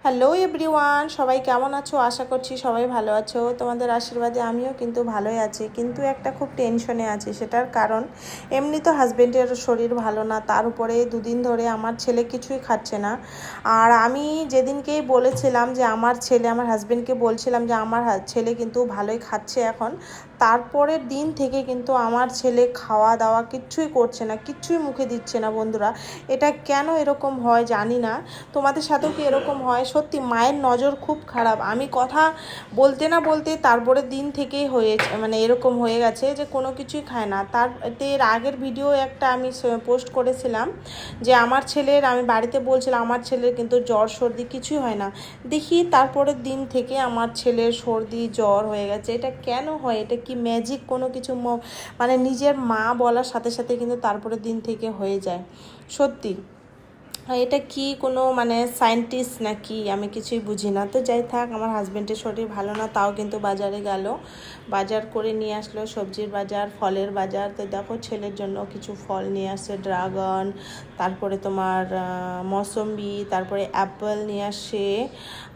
Hello everyone, সবাই কেমন আছো? আশা করছি সবাই ভালো আছো। তোমাদের আশীর্বাদে আমিও কিন্তু ভালোই আছি, কিন্তু একটা খুব টেনশনে আছি। সেটার কারণ এমনি তো হাজব্যান্ডের শরীর ভালো না, তার উপরে দুদিন ধরে আমার ছেলে কিছুই খাচ্ছে না। আর আমি যেদিনকেই বলেছিলাম যে আমার হাজব্যান্ডকে বলছিলাম যে আমার ছেলে কিন্তু ভালোই খাচ্ছে এখন, তারপরের দিন থেকে কিন্তু আমার ছেলে খাওয়া দাওয়া কিচ্ছুই করছে না, কিচ্ছুই মুখে দিচ্ছে না। বন্ধুরা, এটা কেন এরকম হয় জানি না। তোমাদের সাথেও কি এরকম হয়? সত্যি মায়ের নজর খুব খারাপ। আমি কথা বলতে না বলতে তারপরের দিন থেকেই হয়েছে, মানে এরকম হয়ে গেছে যে কোনো কিছুই খায় না। এর আগের ভিডিও একটা আমি পোস্ট করেছিলাম যে আমার ছেলের, আমি বাড়িতে বলছিলাম আমার ছেলের কিন্তু জ্বর সর্দি কিছুই হয় না। দেখি তারপরের দিন থেকে আমার ছেলের সর্দি জ্বর হয়ে গেছে। এটা কেন হয়? এটা কি ম্যাজিক কোনো কিছু? মানে নিজের মা বলার সাথে সাথে কিন্তু তারপরের দিন থেকে হয়ে যায়। সত্যি এটা কি কোনো মানে সায়েন্টিস্ট নাকি, আমি কিছুই বুঝি না। তো যাই থাক, আমার হাজব্যান্ডের শরীর ভালো না, তাও কিন্তু বাজারে গেল, বাজার করে নিয়ে আসলো, সবজির বাজার, ফলের বাজার। তো দেখো ছেলের জন্য কিছু ফল নিয়ে আসছে, ড্রাগন, তারপরে তোমার মৌসম্বি, তারপরে অ্যাপেল নিয়ে আসছে,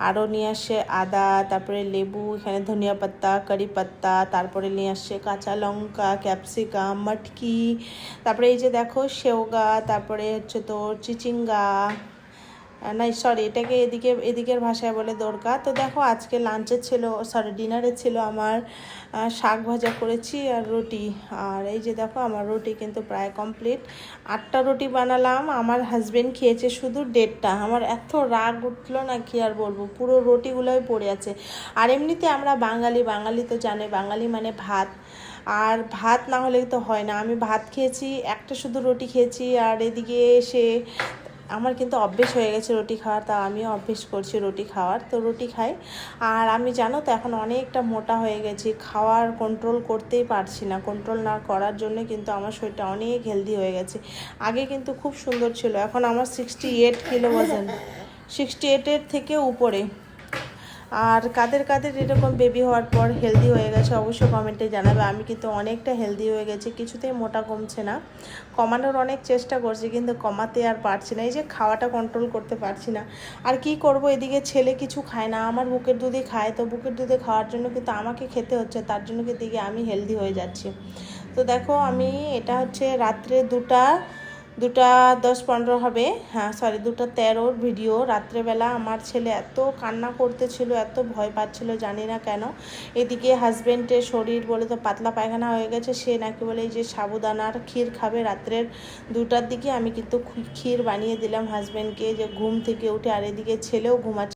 আরও নিয়ে আসছে আদা, তারপরে লেবু, এখানে ধনিয়া পাত্তা, কারি পাত্তা, তারপরে নিয়ে আসছে কাঁচা লঙ্কা, ক্যাপসিকাম, মটকি, তারপরে এই যে দেখো সেওগা, তারপরে হচ্ছে তোর চিচিঙ্গা, না সরি এটাকে এদিকের ভাষায় বলে দরকার। তো দেখো আজকে ডিনারে ছিল আমার শাক ভাজা করেছি আর রুটি। আর এই যে দেখো আমার রুটি কিন্তু প্রায় কমপ্লিট। 8টা রুটি বানালাম, আমার হাজব্যান্ড খেয়েছে শুধু 1.5টা। আমার এত রাগ উঠলো না, কি আর বলবো, পুরো রুটিগুলোই পড়ে আছে। আর এমনিতে আমরা বাঙালি তো জানে, বাঙালি মানে ভাত, আর ভাত না হলে তো হয় না। আমি ভাত খেয়েছি, একটা শুধু রুটি খেয়েছি। আর এদিকে এসে আমার কিন্তু অভ্যেস হয়ে গেছে রুটি খাওয়ার, তা আমিও অভ্যেস করছি রুটি খাওয়ার, তো রুটি খাই। আর আমি জানো তো এখন অনেকটা মোটা হয়ে গেছি, খাওয়ার কন্ট্রোল করতেই পারছি না। কন্ট্রোল না করার জন্য কিন্তু আমার শরীরটা অনেক হেলদি হয়ে গেছে। আগে কিন্তু খুব সুন্দর ছিল, এখন আমার 68 কিলো ওজন, 68-এর থেকে উপরে। আর কাদের কাদের এরকম বেবি হওয়ার পর হেলদি হয়ে গেছে অবশ্যই কমেন্টে জানাবে। আমি কিন্তু অনেকটা হেলদি হয়ে গেছি, কিছুতেই মোটা কমছে না। কমানোর অনেক চেষ্টা করছি কিন্তু কমাতে আর পারছি না, এই যে খাওয়াটা কন্ট্রোল করতে পারছি না। আর কি করব, এদিকে ছেলে কিছু খায় না, আমার বুকের দুধই খায়। তো বুকের দুধে খাওয়ার জন্য কিন্তু আমাকে খেতে হচ্ছে, তার জন্য কিন্তু দিকে আমি হেলদি হয়ে যাচ্ছি। তো দেখো আমি, এটা হচ্ছে রাত্রে 2:10-15 হবে, হ্যাঁ সরি 2:13 ভিডিও। রাত্রেবেলা আমার ছেলে এত কান্না করতেছিল, এত ভয় পাচ্ছিল, জানি না কেন। এদিকে হাজব্যান্ডের শরীর বলে তো পাতলা পায়খানা হয়ে গেছে, সে নাকি বলে এই যে সাবুদানার ক্ষীর খাবে রাত্রের 2টার দিকে। আমি কিন্তু ক্ষীর বানিয়ে দিলাম হাজব্যান্ডকে, যে ঘুম থেকে উঠে। আর এদিকে ছেলেও ঘুমাচ্ছে।